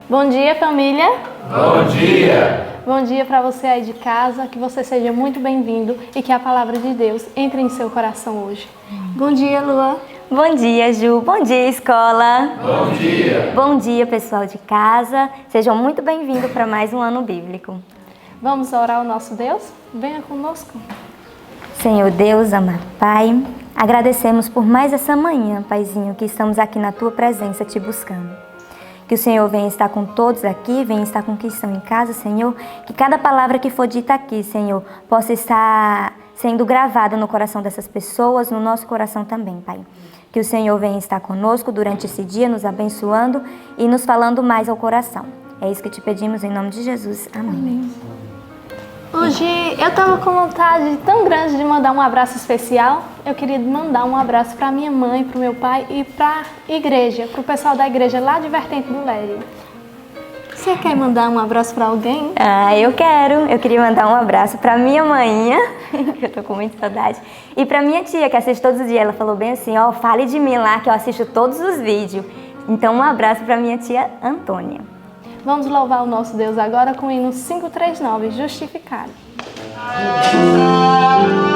Bom dia, família. Bom dia. Bom dia para você aí de casa, que você seja muito bem-vindo e que a palavra de Deus entre em seu coração hoje. Bom dia, Lua. Bom dia, Ju. Bom dia, escola. Bom dia. Bom dia, pessoal de casa. Sejam muito bem-vindos para mais um ano bíblico. Vamos orar ao nosso Deus? Venha conosco. Senhor Deus, amado Pai, agradecemos por mais essa manhã, Paizinho, que estamos aqui na Tua presença te buscando. Que o Senhor venha estar com todos aqui, venha estar com quem estão em casa, Senhor. Que cada palavra que for dita aqui, Senhor, possa estar sendo gravada no coração dessas pessoas, no nosso coração também, Pai. Que o Senhor venha estar conosco durante esse dia, nos abençoando e nos falando mais ao coração. É isso que te pedimos em nome de Jesus. Amém. Hoje eu estava com vontade tão grande de mandar um abraço especial. Eu queria mandar um abraço para minha mãe, para o meu pai e para a igreja, para o pessoal da igreja lá de Vertente do Lério. Você quer mandar um abraço para alguém? Eu quero. Eu queria mandar um abraço para minha mãe, que eu tô com muita saudade, e para minha tia, que assiste todos os dias. Ela falou bem assim, fale de mim lá, que eu assisto todos os vídeos. Então um abraço para minha tia Antônia. Vamos louvar o nosso Deus agora com o hino 539, Justificado. Salve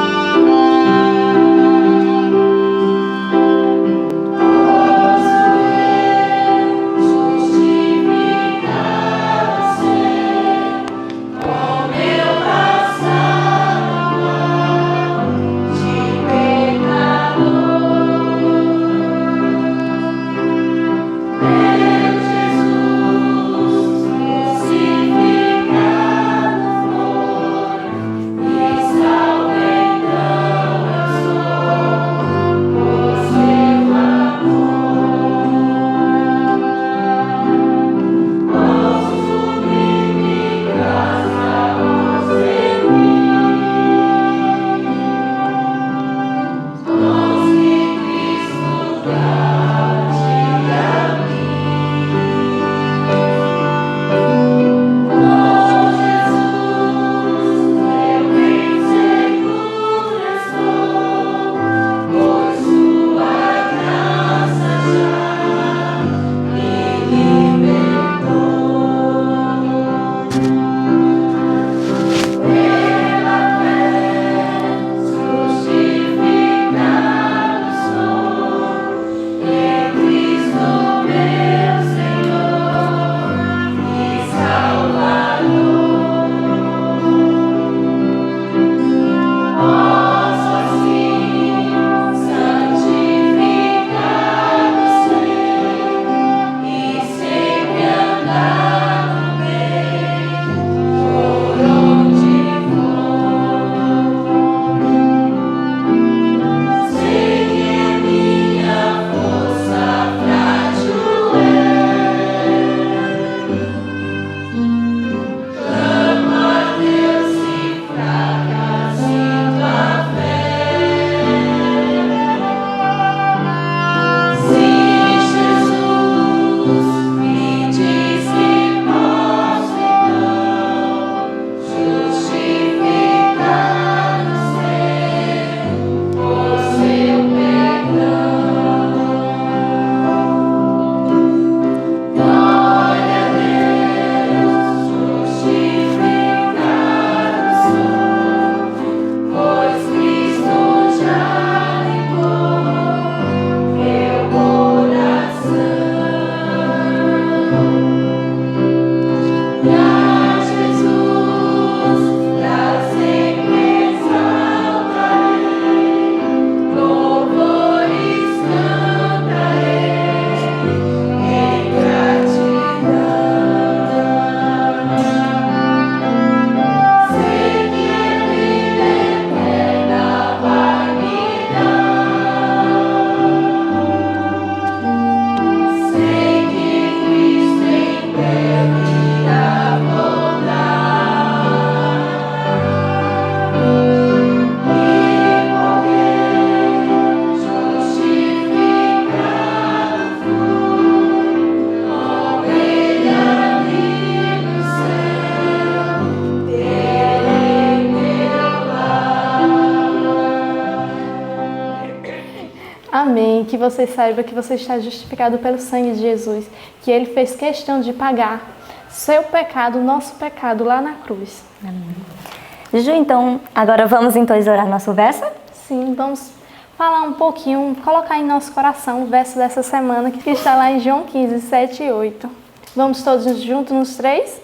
que você saiba que você está justificado pelo sangue de Jesus, que Ele fez questão de pagar seu pecado, nosso pecado lá na cruz. Amém. Ju, então, agora vamos então orar nosso verso? Sim, vamos falar um pouquinho, colocar em nosso coração o verso dessa semana, que está lá em João 15, 7 e 8. Vamos todos juntos nos 3?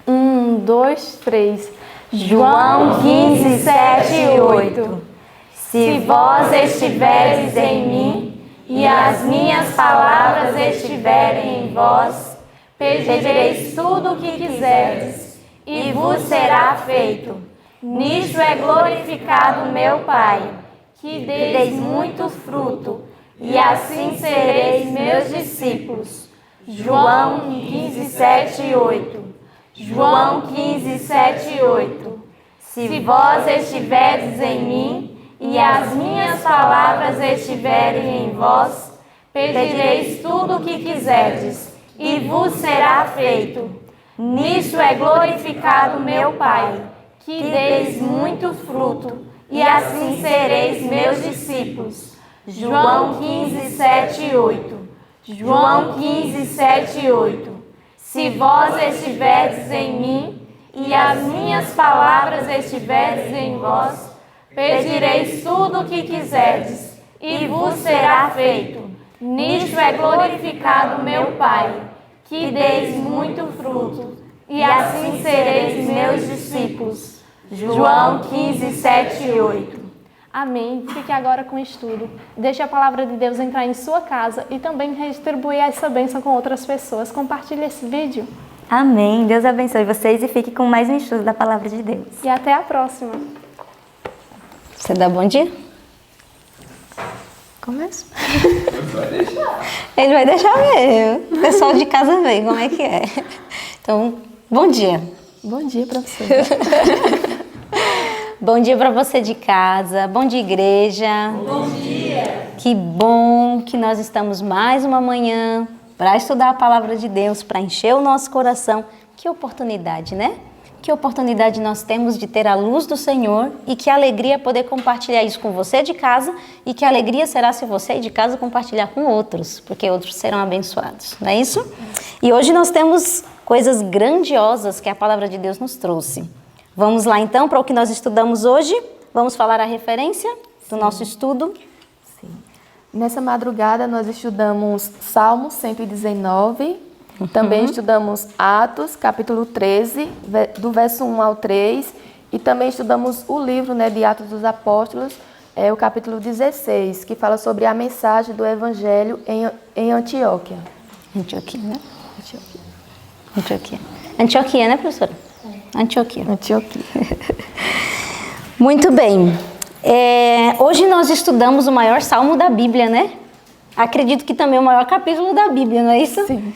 1, 2, 3. João 15, 7 e 8. Se vós estiveres em mim e as minhas palavras estiverem em vós, pedireis tudo o que quiserdes e vos será feito. Nisto é glorificado meu Pai, que deis muito fruto, e assim sereis meus discípulos. João 15, 7 e 8. João 15, 7 e 8. Se vós estiverdes em mim e as minhas palavras estiverem em vós, pedireis tudo o que quiserdes e vos será feito. Nisto é glorificado meu Pai, que deis muito fruto, e assim sereis meus discípulos. João 15, 7 e 8. João 15, 7 e 8. Se vós estiverdes em mim e as minhas palavras estiverdes em vós, pedireis tudo o que quiserdes e vos será feito. Nisto é glorificado meu Pai, que deis muito fruto, e assim sereis meus discípulos. João 15, 7 e 8. Amém. Fique agora com o estudo. Deixe a palavra de Deus entrar em sua casa e também distribuir essa bênção com outras pessoas. Compartilhe esse vídeo. Amém. Deus abençoe vocês e fique com mais um estudo da palavra de Deus. E até a próxima. Você dá bom dia? Começa. Ele vai deixar ver. O pessoal de casa vê como é que é. Então, bom dia. Bom dia para você. Bom dia para você de casa, bom dia igreja. Bom dia. Que bom que nós estamos mais uma manhã para estudar a palavra de Deus, para encher o nosso coração. Que oportunidade, né? Que oportunidade nós temos de ter a luz do Senhor e que alegria poder compartilhar isso com você de casa e que alegria será se você de casa compartilhar com outros, porque outros serão abençoados, não é isso? E hoje nós temos coisas grandiosas que a palavra de Deus nos trouxe. Vamos lá então para o que nós estudamos hoje. Vamos falar a referência do nosso estudo. Sim. Nessa madrugada nós estudamos Salmo 119, também estudamos Atos, capítulo 13, do verso 1 ao 3, e também estudamos o livro, de Atos dos Apóstolos, o capítulo 16, que fala sobre a mensagem do Evangelho em Antioquia. Antioquia, né? Antioquia, né, professora? Antioquia. Muito bem. Hoje nós estudamos o maior salmo da Bíblia, né? Acredito que também o maior capítulo da Bíblia, não é isso? Sim.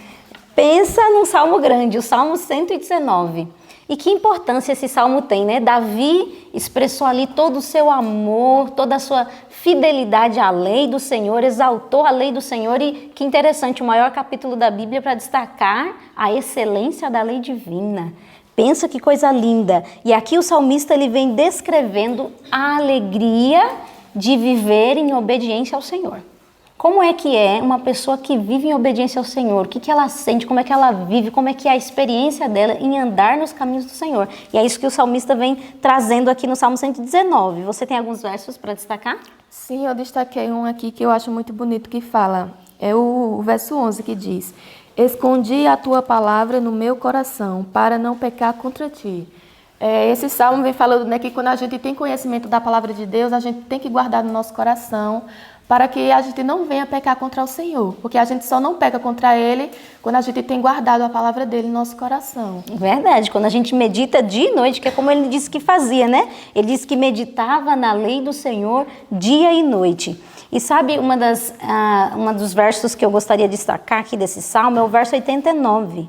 Pensa num salmo grande, o Salmo 119. E que importância esse salmo tem, né? Davi expressou ali todo o seu amor, toda a sua fidelidade à lei do Senhor, exaltou a lei do Senhor e que interessante, o maior capítulo da Bíblia para destacar a excelência da lei divina. Pensa que coisa linda. E aqui o salmista ele vem descrevendo a alegria de viver em obediência ao Senhor. Como é que é uma pessoa que vive em obediência ao Senhor? O que ela sente? Como é que ela vive? Como é que é a experiência dela em andar nos caminhos do Senhor? E é isso que o salmista vem trazendo aqui no Salmo 119. Você tem alguns versos para destacar? Sim, eu destaquei um aqui que eu acho muito bonito que fala. É o verso 11 que diz: escondi a tua palavra no meu coração para não pecar contra ti. Esse salmo vem falando que quando a gente tem conhecimento da palavra de Deus, a gente tem que guardar no nosso coração para que a gente não venha pecar contra o Senhor. Porque a gente só não peca contra Ele quando a gente tem guardado a palavra dele no nosso coração. Verdade, quando a gente medita dia e noite, que é como ele disse que fazia, né? Ele disse que meditava na lei do Senhor dia e noite. E sabe, uma dos versos que eu gostaria de destacar aqui desse salmo é o verso 89.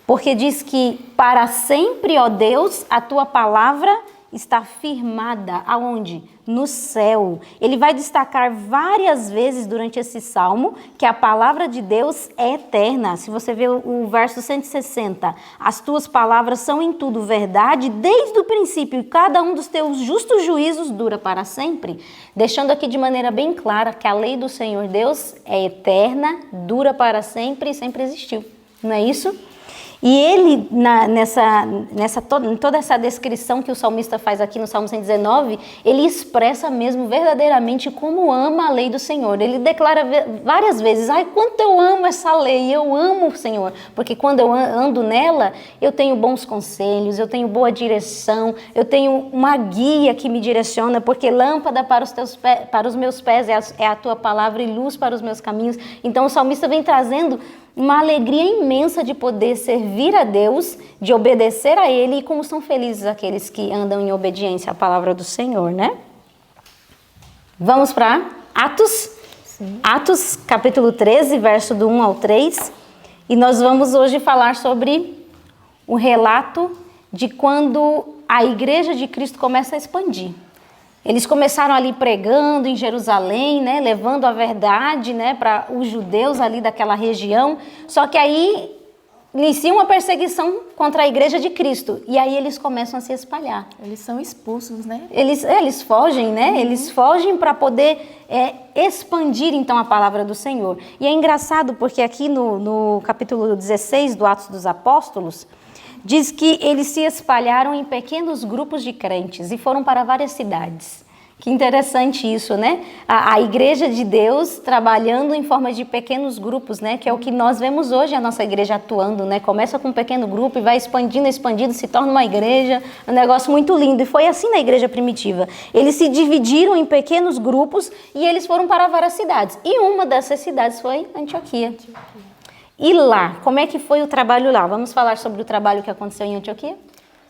Porque diz que para sempre, ó Deus, a tua palavra está firmada. Aonde? no céu. Ele vai destacar várias vezes durante esse salmo que a palavra de Deus é eterna. Se você ver o verso 160, as tuas palavras são em tudo verdade desde o princípio e cada um dos teus justos juízos dura para sempre. Deixando aqui de maneira bem clara que a lei do Senhor Deus é eterna, dura para sempre e sempre existiu. Não é isso? E ele, em toda essa descrição que o salmista faz aqui no Salmo 119, ele expressa mesmo verdadeiramente como ama a lei do Senhor. Ele declara várias vezes, ai, quanto eu amo essa lei, eu amo o Senhor, porque quando eu ando nela, eu tenho bons conselhos, eu tenho boa direção, eu tenho uma guia que me direciona, porque lâmpada para os meus pés é a tua palavra e luz para os meus caminhos. Então o salmista vem trazendo uma alegria imensa de poder servir a Deus, de obedecer a Ele, e como são felizes aqueles que andam em obediência à palavra do Senhor, né? Vamos para Atos? Sim. Atos, capítulo 13, verso do 1 ao 3. E nós vamos hoje falar sobre o relato de quando a igreja de Cristo começa a expandir. Eles começaram ali pregando em Jerusalém, né, levando a verdade, né, para os judeus ali daquela região. Só que aí inicia uma perseguição contra a igreja de Cristo. E aí eles começam a se espalhar. Eles são expulsos, né? Eles fogem, né? Eles fogem para poder expandir então a palavra do Senhor. E é engraçado porque aqui no capítulo 16 do Atos dos Apóstolos, diz que eles se espalharam em pequenos grupos de crentes e foram para várias cidades. Que interessante isso, né? A igreja de Deus trabalhando em forma de pequenos grupos, né? Que é o que nós vemos hoje a nossa igreja atuando, né? Começa com um pequeno grupo e vai expandindo, se torna uma igreja, um negócio muito lindo. E foi assim na igreja primitiva. Eles se dividiram em pequenos grupos e eles foram para várias cidades. E uma dessas cidades foi Antioquia. E lá, como é que foi o trabalho lá? Vamos falar sobre o trabalho que aconteceu em Antioquia?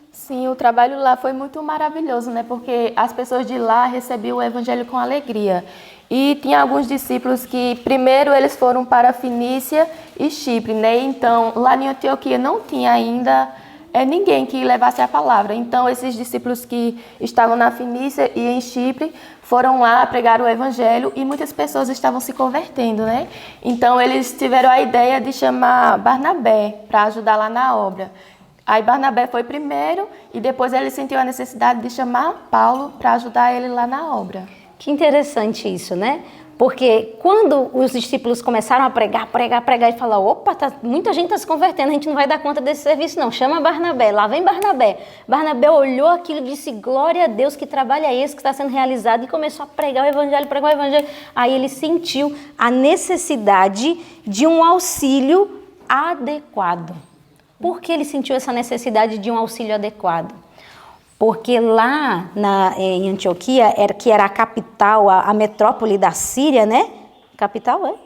Sim, o trabalho lá foi muito maravilhoso, né? Porque as pessoas de lá recebiam o evangelho com alegria. E tinha alguns discípulos que primeiro eles foram para Fenícia e Chipre, né? Então, lá em Antioquia não tinha ainda ninguém que levasse a palavra. Então, esses discípulos que estavam na Fenícia e em Chipre foram lá pregar o evangelho e muitas pessoas estavam se convertendo, né? Então, eles tiveram a ideia de chamar Barnabé para ajudar lá na obra. Aí Barnabé foi primeiro e depois ele sentiu a necessidade de chamar Paulo para ajudar ele lá na obra. Que interessante isso, né? Porque quando os discípulos começaram a pregar e falar, opa, muita gente está se convertendo, a gente não vai dar conta desse serviço não, chama Barnabé, lá vem Barnabé. Barnabé olhou aquilo e disse, glória a Deus, que trabalho é esse que está sendo realizado, e começou a pregar o evangelho. Aí ele sentiu a necessidade de um auxílio adequado. Por que ele sentiu essa necessidade de um auxílio adequado? Porque lá em Antioquia, que era a capital, a metrópole da Síria, né? Capital,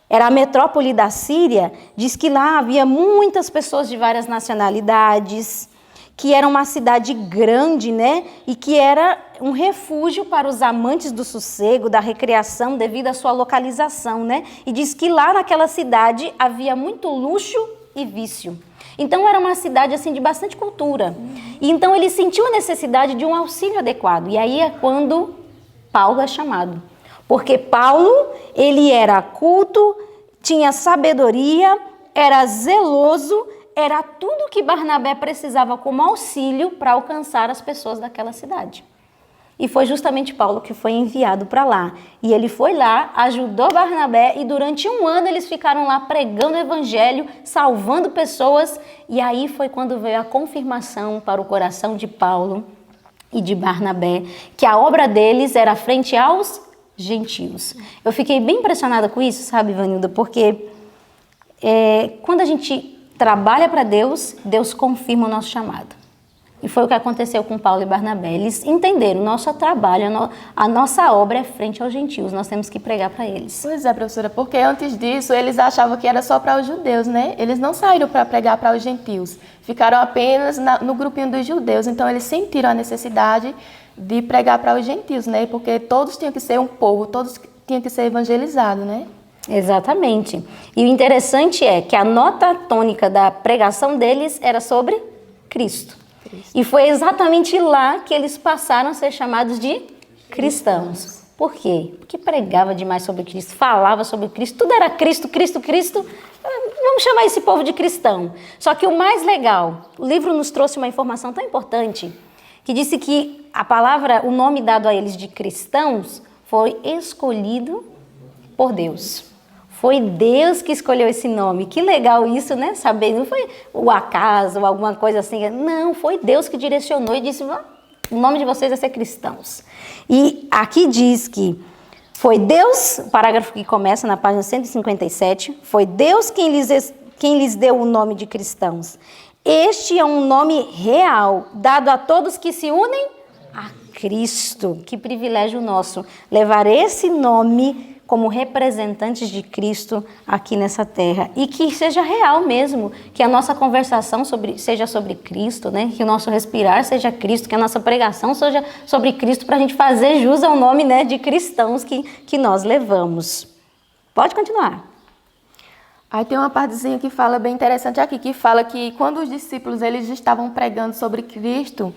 Era a metrópole da Síria. Diz que lá havia muitas pessoas de várias nacionalidades, que era uma cidade grande, né? E que era um refúgio para os amantes do sossego, da recreação, devido à sua localização, né? E diz que lá naquela cidade havia muito luxo e vício. Então era uma cidade assim de bastante cultura. E então ele sentiu a necessidade de um auxílio adequado. E aí é quando Paulo é chamado. Porque Paulo, ele era culto, tinha sabedoria, era zeloso, era tudo que Barnabé precisava como auxílio para alcançar as pessoas daquela cidade. E foi justamente Paulo que foi enviado para lá. E ele foi lá, ajudou Barnabé e durante 1 ano eles ficaram lá pregando o evangelho, salvando pessoas. E aí foi quando veio a confirmação para o coração de Paulo e de Barnabé, que a obra deles era frente aos gentios. Eu fiquei bem impressionada com isso, sabe, Ivanilda? Porque quando a gente trabalha para Deus, Deus confirma o nosso chamado. E foi o que aconteceu com Paulo e Barnabé. Eles entenderam, nosso trabalho, a nossa obra é frente aos gentios, nós temos que pregar para eles. Pois é, professora, porque antes disso eles achavam que era só para os judeus, né? Eles não saíram para pregar para os gentios, ficaram apenas no grupinho dos judeus. Então eles sentiram a necessidade de pregar para os gentios, né? Porque todos tinham que ser um povo, todos tinham que ser evangelizados, né? Exatamente. E o interessante é que a nota tônica da pregação deles era sobre Cristo. E foi exatamente lá que eles passaram a ser chamados de cristãos. Por quê? Porque pregava demais sobre Cristo, falava sobre Cristo, tudo era Cristo, Cristo, Cristo. Vamos chamar esse povo de cristão. Só que o mais legal, o livro nos trouxe uma informação tão importante, que disse que a palavra, o nome dado a eles de cristãos, foi escolhido por Deus. Foi Deus que escolheu esse nome. Que legal isso, né? Saber, não foi o acaso ou alguma coisa assim. Não, foi Deus que direcionou e disse, o nome de vocês é ser cristãos. E aqui diz que foi Deus, o parágrafo que começa na página 157, foi Deus quem lhes deu o nome de cristãos. Este é um nome real, dado a todos que se unem a Cristo. Que privilégio nosso, levar esse nome como representantes de Cristo aqui nessa terra. E que seja real mesmo, que a nossa conversação seja sobre Cristo, né? Que o nosso respirar seja Cristo, que a nossa pregação seja sobre Cristo, para a gente fazer jus ao nome, né, de cristãos que nós levamos. Pode continuar. Aí tem uma partezinha que fala bem interessante aqui, que fala que quando os discípulos eles estavam pregando sobre Cristo,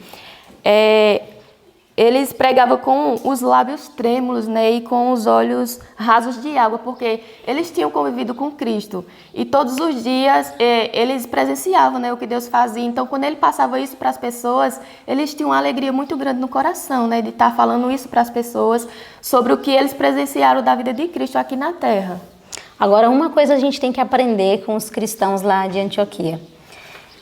eles pregavam com os lábios trêmulos, né, e com os olhos rasos de água, porque eles tinham convivido com Cristo. E todos os dias eles presenciavam, né, o que Deus fazia. Então, quando ele passava isso para as pessoas, eles tinham uma alegria muito grande no coração, né, de estar falando isso para as pessoas, sobre o que eles presenciaram da vida de Cristo aqui na terra. Agora, uma coisa a gente tem que aprender com os cristãos lá de Antioquia.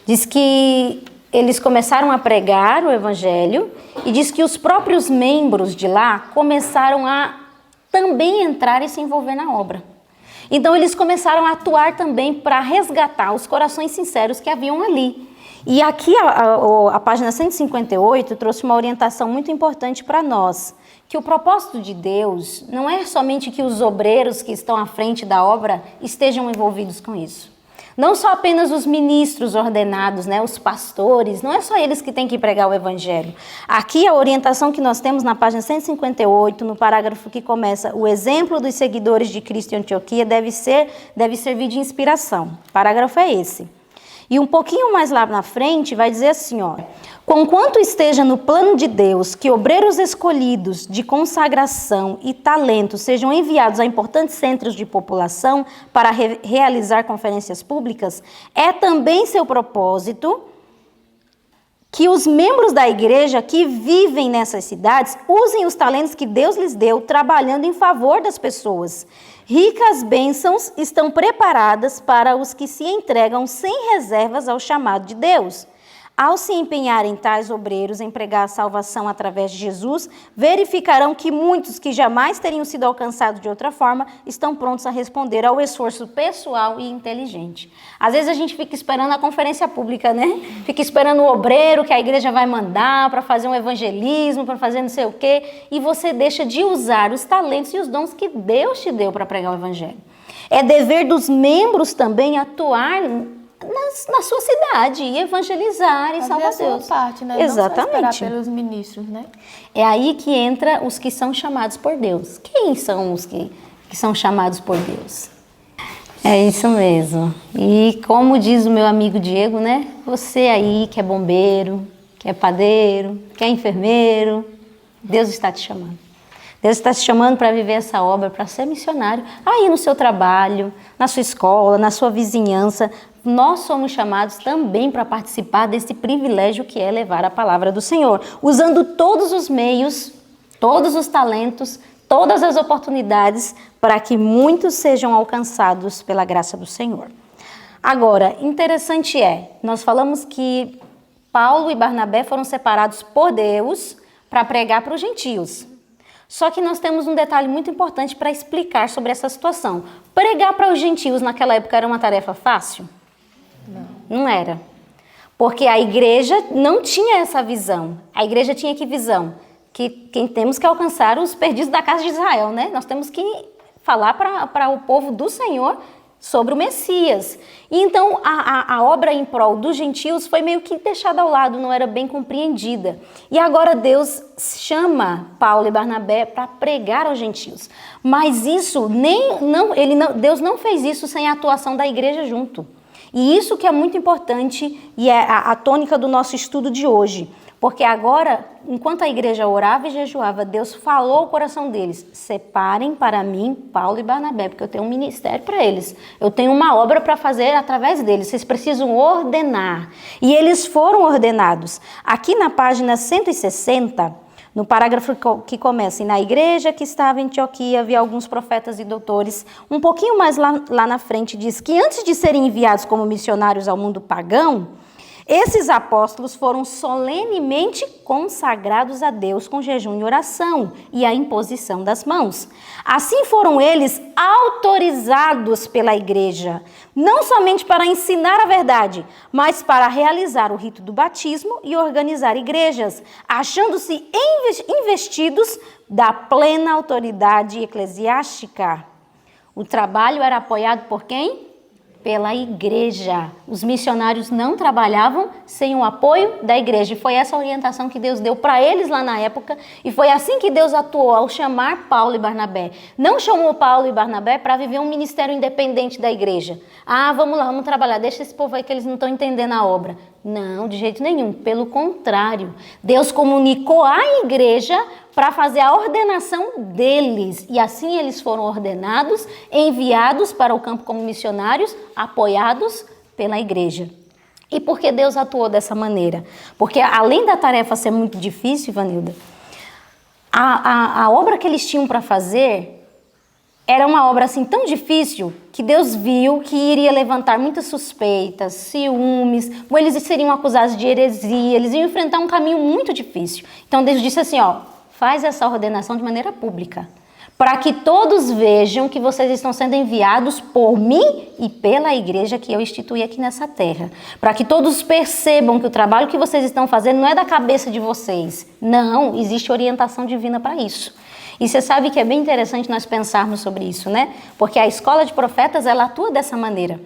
Diz que eles começaram a pregar o evangelho e diz que os próprios membros de lá começaram a também entrar e se envolver na obra. Então eles começaram a atuar também para resgatar os corações sinceros que haviam ali. E aqui a página 158 trouxe uma orientação muito importante para nós, que o propósito de Deus não é somente que os obreiros que estão à frente da obra estejam envolvidos com isso. Não só apenas os ministros ordenados, né, os pastores, não é só eles que têm que pregar o evangelho. Aqui a orientação que nós temos na página 158, no parágrafo que começa, o exemplo dos seguidores de Cristo em Antioquia deve servir de inspiração. O parágrafo é esse. E um pouquinho mais lá na frente vai dizer assim, ó: conquanto esteja no plano de Deus que obreiros escolhidos de consagração e talento sejam enviados a importantes centros de população para realizar conferências públicas, é também seu propósito que os membros da igreja que vivem nessas cidades usem os talentos que Deus lhes deu, trabalhando em favor das pessoas. Ricas bênçãos estão preparadas para os que se entregam sem reservas ao chamado de Deus. Ao se empenharem tais obreiros em pregar a salvação através de Jesus, verificarão que muitos que jamais teriam sido alcançados de outra forma estão prontos a responder ao esforço pessoal e inteligente. Às vezes a gente fica esperando a conferência pública, né? Fica esperando o obreiro que a igreja vai mandar para fazer um evangelismo, para fazer não sei o quê, e você deixa de usar os talentos e os dons que Deus te deu para pregar o evangelho. É dever dos membros também atuar na sua cidade e evangelizar e salvar Deus. Parte, né? Exatamente. Não só esperar pelos ministros, né? É aí que entra os que são chamados por Deus. Quem são os que são chamados por Deus? É isso mesmo. E como diz o meu amigo Diego, né? Você aí que é bombeiro, que é padeiro, que é enfermeiro, Deus está te chamando. Deus está te chamando para viver essa obra, para ser missionário. Aí no seu trabalho, na sua escola, na sua vizinhança, nós somos chamados também para participar desse privilégio que é levar a palavra do Senhor, usando todos os meios, todos os talentos, todas as oportunidades para que muitos sejam alcançados pela graça do Senhor. Agora, interessante nós falamos que Paulo e Barnabé foram separados por Deus para pregar para os gentios. Só que nós temos um detalhe muito importante para explicar sobre essa situação. Pregar para os gentios naquela época era uma tarefa fácil? Não era. Porque a igreja não tinha essa visão. A igreja tinha que visão? Que temos que alcançar os perdidos da casa de Israel, né? Nós temos que falar para o povo do Senhor sobre o Messias. E então a obra em prol dos gentios foi meio que deixada ao lado, não era bem compreendida. E agora Deus chama Paulo e Barnabé para pregar aos gentios. Mas isso Deus não fez isso sem a atuação da igreja junto. E isso que é muito importante e é a tônica do nosso estudo de hoje. Porque agora, enquanto a igreja orava e jejuava, Deus falou ao coração deles: separem para mim Paulo e Barnabé, porque eu tenho um ministério para eles. Eu tenho uma obra para fazer através deles. Vocês precisam ordenar. E eles foram ordenados. Aqui na página 160, no parágrafo que começa: e na igreja que estava em Antioquia havia alguns profetas e doutores. Um pouquinho mais lá na frente diz que antes de serem enviados como missionários ao mundo pagão, esses apóstolos foram solenemente consagrados a Deus com jejum e oração e a imposição das mãos. Assim foram eles autorizados pela igreja, não somente para ensinar a verdade, mas para realizar o rito do batismo e organizar igrejas, achando-se investidos da plena autoridade eclesiástica. O trabalho era apoiado por quem? Pela igreja. Os missionários não trabalhavam sem o apoio da igreja. E foi essa orientação que Deus deu para eles lá na época. E foi assim que Deus atuou ao chamar Paulo e Barnabé. Não chamou Paulo e Barnabé para viver um ministério independente da igreja. Ah, vamos lá, vamos trabalhar. Deixa esse povo aí que eles não estão entendendo a obra. Não, de jeito nenhum. Pelo contrário. Deus comunicou à igreja para fazer a ordenação deles. E assim eles foram ordenados, enviados para o campo como missionários, apoiados pela igreja. E por que Deus atuou dessa maneira? Porque além da tarefa ser muito difícil, Ivanilda, a obra que eles tinham para fazer era uma obra assim tão difícil que Deus viu que iria levantar muitas suspeitas, ciúmes, ou eles seriam acusados de heresia, eles iam enfrentar um caminho muito difícil. Então Deus disse assim, faz essa ordenação de maneira pública, para que todos vejam que vocês estão sendo enviados por mim e pela igreja que eu instituí aqui nessa terra. Para que todos percebam que o trabalho que vocês estão fazendo não é da cabeça de vocês. Não, existe orientação divina para isso. E você sabe que é bem interessante nós pensarmos sobre isso, né? Porque a escola de profetas, ela atua dessa maneira.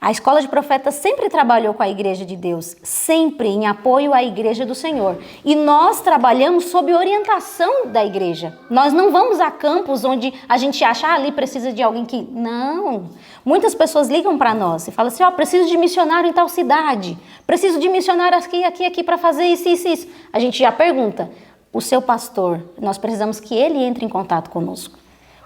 A escola de profetas sempre trabalhou com a igreja de Deus, sempre em apoio à igreja do Senhor. E nós trabalhamos sob orientação da igreja. Nós não vamos a campos onde a gente acha, ali precisa de alguém que... Não. Muitas pessoas ligam para nós e falam assim, preciso de missionário em tal cidade. Preciso de missionário aqui para fazer isso. A gente já pergunta, o seu pastor, nós precisamos que ele entre em contato conosco.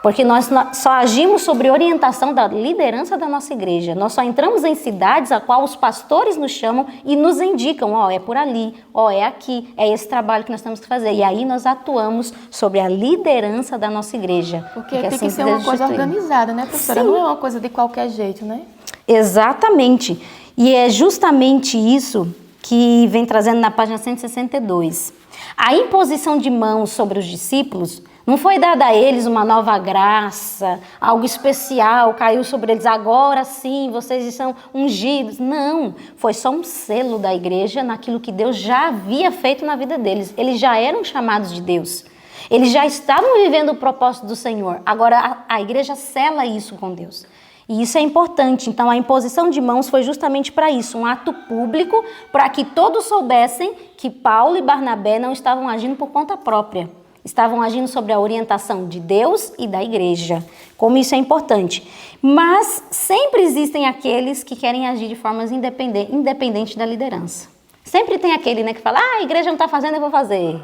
Porque nós só agimos sobre orientação da liderança da nossa igreja. Nós só entramos em cidades a qual os pastores nos chamam e nos indicam, é por ali, é aqui, é esse trabalho que nós temos que fazer. E aí nós atuamos sobre a liderança da nossa igreja. Porque tem assim que ser uma coisa organizada, né, professora? Sim. Não é uma coisa de qualquer jeito, né? Exatamente. E é justamente isso que vem trazendo na página 162. A imposição de mãos sobre os discípulos não foi dada a eles uma nova graça, algo especial, caiu sobre eles, agora sim, vocês estão ungidos. Não, foi só um selo da igreja naquilo que Deus já havia feito na vida deles. Eles já eram chamados de Deus. Eles já estavam vivendo o propósito do Senhor. Agora a igreja sela isso com Deus. E isso é importante. Então a imposição de mãos foi justamente para isso, um ato público, para que todos soubessem que Paulo e Barnabé não estavam agindo por conta própria. Estavam agindo sobre a orientação de Deus e da igreja. Como isso é importante. Mas sempre existem aqueles que querem agir de formas independentes da liderança. Sempre tem aquele, que fala, a igreja não está fazendo, eu vou fazer.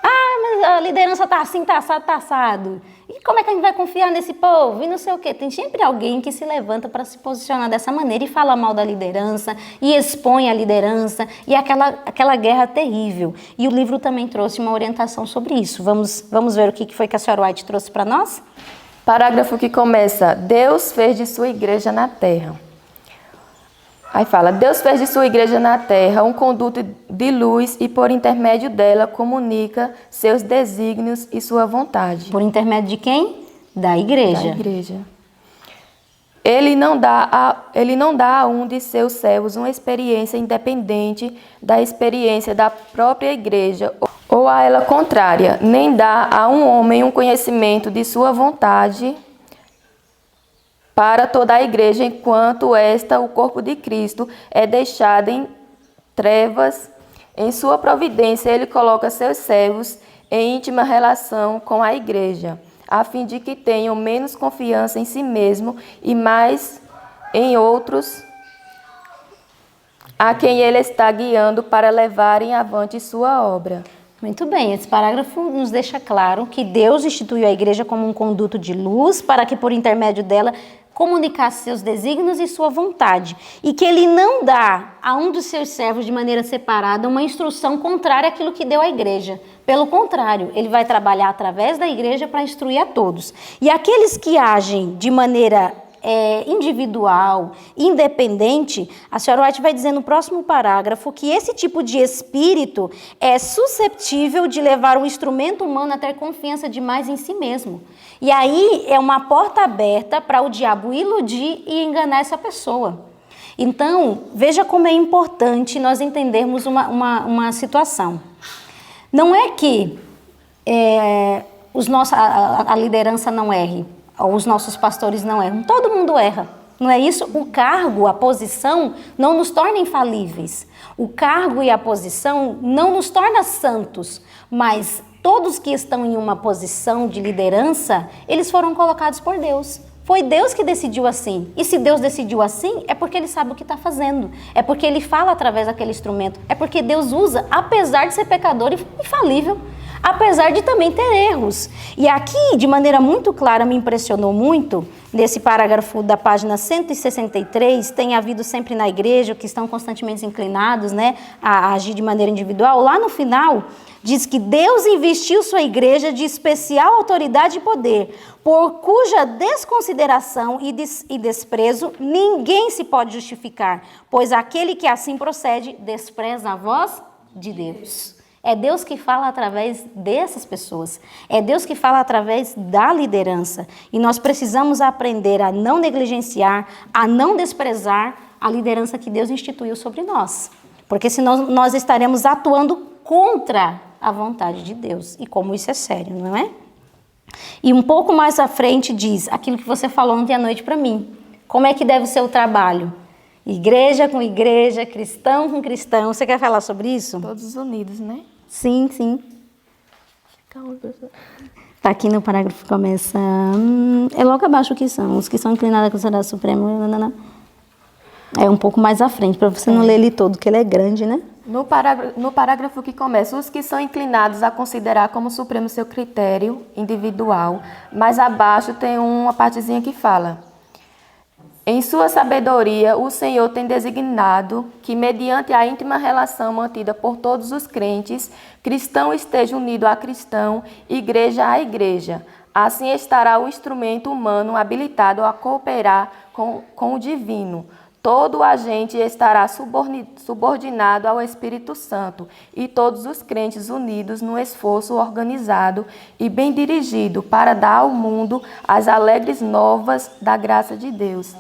Mas a liderança está assim, está assado. E como é que a gente vai confiar nesse povo? E não sei o quê. Tem sempre alguém que se levanta para se posicionar dessa maneira e fala mal da liderança e expõe a liderança e aquela guerra terrível. E o livro também trouxe uma orientação sobre isso. Vamos ver o que foi que a senhora White trouxe para nós? Parágrafo que começa, Deus fez de sua igreja na terra. Aí fala, Deus fez de sua igreja na terra um conduto de luz e por intermédio dela comunica seus desígnios e sua vontade. Por intermédio de quem? Da igreja. Da igreja. Ele não dá a um de seus servos uma experiência independente da experiência da própria igreja ou a ela contrária, nem dá a um homem um conhecimento de sua vontade para toda a igreja, enquanto o corpo de Cristo, é deixado em trevas. Em sua providência, ele coloca seus servos em íntima relação com a igreja, a fim de que tenham menos confiança em si mesmo e mais em outros a quem ele está guiando para levarem avante sua obra. Muito bem, esse parágrafo nos deixa claro que Deus instituiu a igreja como um conduto de luz para que, por intermédio dela, comunicasse seus desígnios e sua vontade. E que ele não dá a um dos seus servos de maneira separada uma instrução contrária àquilo que deu à igreja. Pelo contrário, ele vai trabalhar através da igreja para instruir a todos. E aqueles que agem de maneira individual, independente, a senhora White vai dizer no próximo parágrafo que esse tipo de espírito é susceptível de levar o instrumento humano a ter confiança demais em si mesmo. E aí é uma porta aberta para o diabo iludir e enganar essa pessoa. Então, veja como é importante nós entendermos uma situação. Não é que a liderança não erre, ou os nossos pastores não erram. Todo mundo erra, não é isso? O cargo, a posição, não nos torna infalíveis. O cargo e a posição não nos torna santos, mas todos que estão em uma posição de liderança, eles foram colocados por Deus. Foi Deus que decidiu assim. E se Deus decidiu assim, é porque Ele sabe o que está fazendo. É porque Ele fala através daquele instrumento. É porque Deus usa, apesar de ser pecador e infalível. Apesar de também ter erros. E aqui, de maneira muito clara, me impressionou muito, nesse parágrafo da página 163, tem havido sempre na igreja, que estão constantemente inclinados, né, a agir de maneira individual. Lá no final, diz que Deus investiu sua igreja de especial autoridade e poder, por cuja desconsideração e desprezo ninguém se pode justificar, pois aquele que assim procede despreza a voz de Deus. É Deus que fala através dessas pessoas. É Deus que fala através da liderança. E nós precisamos aprender a não negligenciar, a não desprezar a liderança que Deus instituiu sobre nós. Porque senão nós estaremos atuando contra a vontade de Deus. E como isso é sério, não é? E um pouco mais à frente diz aquilo que você falou ontem à noite para mim. Como é que deve ser o trabalho? Igreja com igreja, cristão com cristão. Você quer falar sobre isso? Todos unidos, né? Sim, sim. Está aqui no parágrafo que começa... é logo abaixo o que são. Os que são inclinados a considerar supremo... É um pouco mais à frente, para você não ler ele todo, que ele é grande, né? No parágrafo que começa, os que são inclinados a considerar como supremo seu critério individual. Mais abaixo tem uma partezinha que fala... Em sua sabedoria, o Senhor tem designado que, mediante a íntima relação mantida por todos os crentes, cristão esteja unido a cristão, igreja a igreja. Assim estará o instrumento humano habilitado a cooperar com o divino. Todo agente estará subordinado ao Espírito Santo e todos os crentes unidos no esforço organizado e bem dirigido para dar ao mundo as alegres novas da graça de Deus.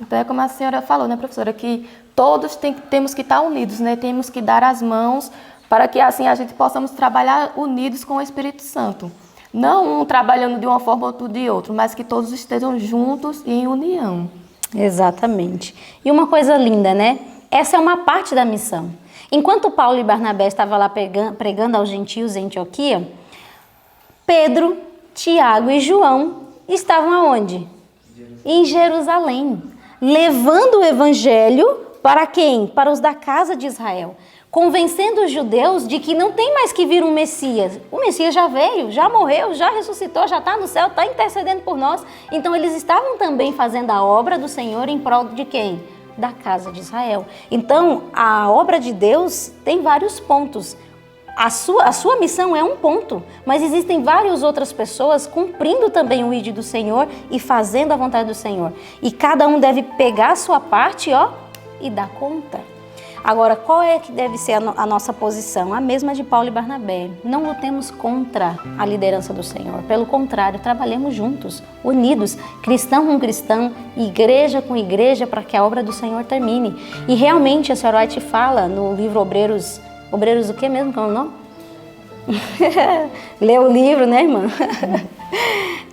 Então é como a senhora falou, né, professora, que todos temos que estar unidos, né? Temos que dar as mãos para que assim a gente possamos trabalhar unidos com o Espírito Santo. Não um trabalhando de uma forma ou de outra, mas que todos estejam juntos e em união. Exatamente. E uma coisa linda, né? Essa é uma parte da missão. Enquanto Paulo e Barnabé estavam lá pregando aos gentios em Antioquia, Pedro, Tiago e João estavam aonde? Em Jerusalém. Levando o evangelho para quem? Para os da casa de Israel. Convencendo os judeus de que não tem mais que vir um Messias. O Messias já veio, já morreu, já ressuscitou, já está no céu, está intercedendo por nós. Então eles estavam também fazendo a obra do Senhor em prol de quem? Da casa de Israel. Então a obra de Deus tem vários pontos. A sua missão é um ponto, mas existem várias outras pessoas cumprindo também o ID do Senhor e fazendo a vontade do Senhor. E cada um deve pegar a sua parte, e dar conta. Agora, qual é que deve ser a nossa posição? A mesma de Paulo e Barnabé. Não lutemos contra a liderança do Senhor. Pelo contrário, trabalhemos juntos, unidos, cristão com cristão, igreja com igreja, para que a obra do Senhor termine. E realmente a senhora White fala no livro Obreiros o que mesmo que é o nome? Lê o livro, né, irmã?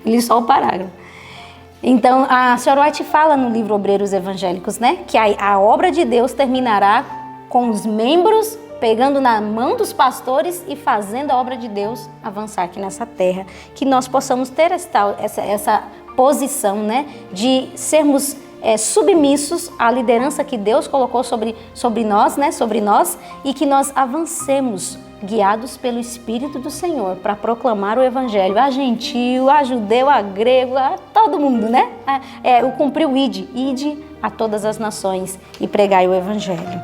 Li só o parágrafo. Então, a senhora White fala no livro Obreiros Evangélicos, né, que a obra de Deus terminará com os membros pegando na mão dos pastores e fazendo a obra de Deus avançar aqui nessa terra. Que nós possamos ter essa posição, né, de sermos submissos à liderança que Deus colocou sobre nós, né? Sobre nós, e que nós avancemos guiados pelo Espírito do Senhor para proclamar o Evangelho a gentil, a judeu, a grego, a todo mundo, né? O cumprir o ide a todas as nações e pregai o Evangelho.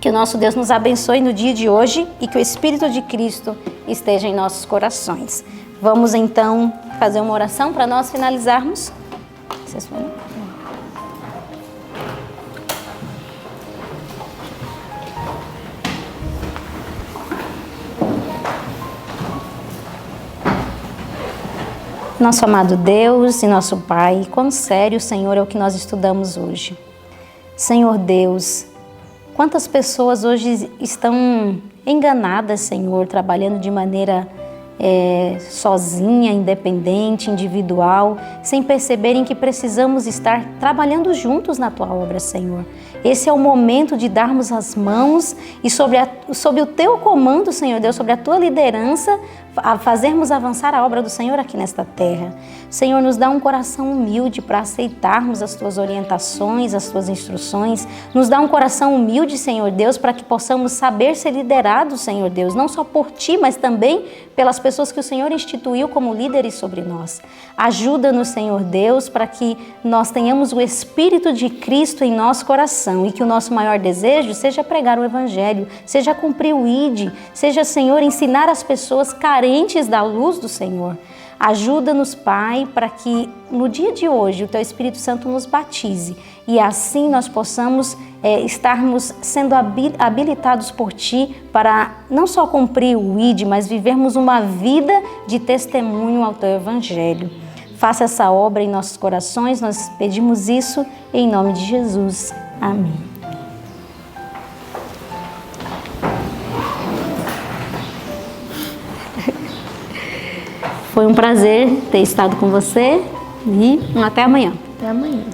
Que o nosso Deus nos abençoe no dia de hoje e que o Espírito de Cristo esteja em nossos corações. Vamos então fazer uma oração para nós finalizarmos. Vocês vão? Nosso amado Deus e nosso Pai, quão sério, Senhor, é o que nós estudamos hoje. Senhor Deus, quantas pessoas hoje estão enganadas, Senhor, trabalhando de maneira sozinha, independente, individual, sem perceberem que precisamos estar trabalhando juntos na Tua obra, Senhor. Esse é o momento de darmos as mãos e sob o Teu comando, Senhor Deus, sobre a Tua liderança, a fazermos avançar a obra do Senhor aqui nesta terra. Senhor, nos dá um coração humilde para aceitarmos as Tuas orientações, as Tuas instruções. Nos dá um coração humilde, Senhor Deus, para que possamos saber ser liderados, Senhor Deus, não só por Ti, mas também pelas pessoas que o Senhor instituiu como líderes sobre nós. Ajuda-nos, Senhor Deus, para que nós tenhamos o Espírito de Cristo em nosso coração e que o nosso maior desejo seja pregar o Evangelho, seja cumprir o ID, seja, Senhor, ensinar as pessoas carentes da luz do Senhor. Ajuda-nos, Pai, para que no dia de hoje o Teu Espírito Santo nos batize e assim nós possamos estarmos sendo habilitados por Ti para não só cumprir o ID, mas vivermos uma vida de testemunho ao Teu Evangelho. Faça essa obra em nossos corações, nós pedimos isso em nome de Jesus. Amém. Foi um prazer ter estado com você e até amanhã. Até amanhã.